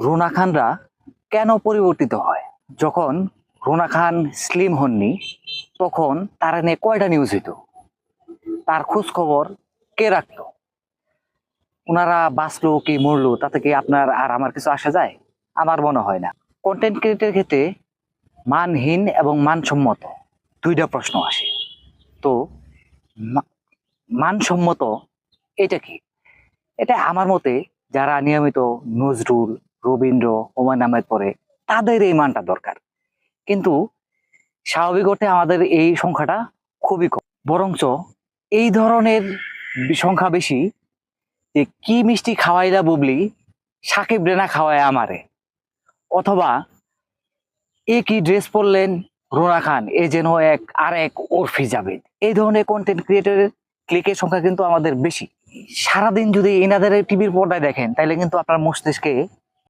রুনা খানরা কেন পরিবর্তিত হয়? যখন রুনা খান স্লিম হননি তখন তার নিয়ে কয়টা নিউজ হইতো? তার খোঁজ খবর কে রাখতো? ওনারা বাঁচলো কি মরলো তাতে কি আপনার আর আমার কিছু আসা যায়? আমার মনে হয় না। কন্টেন্ট ক্রিয়েটের ক্ষেত্রে মানহীন এবং মানসম্মত দুইটা প্রশ্ন আসে। তো মানসম্মত এটা কি? এটা আমার মতে যারা নিয়মিত নজরুল, রবীন্দ্র, হুমায়ুন আহমেদ পড়ে তাদের এই মানটা দরকার। কিন্তু স্বাভাবিক অর্থে আমাদের এই সংখ্যাটা খুবই কম। বরঞ্চ এই ধরনের সংখ্যা বেশি যে কি মিষ্টি খাওয়াইলা বুবলি, সাকিব রেনা খাওয়ায় আমারে, অথবা এ কি ড্রেস পরলেন রুনা খান, এ যেন আর এক ওরফি জাবেদ। এই ধরনের কন্টেন্ট ক্রিয়েটরের ক্লিকের সংখ্যা কিন্তু আমাদের বেশি। সারাদিন যদি এনাদের টিভির পর্দায় দেখেন তাহলে কিন্তু আপনার মস্তিষ্কে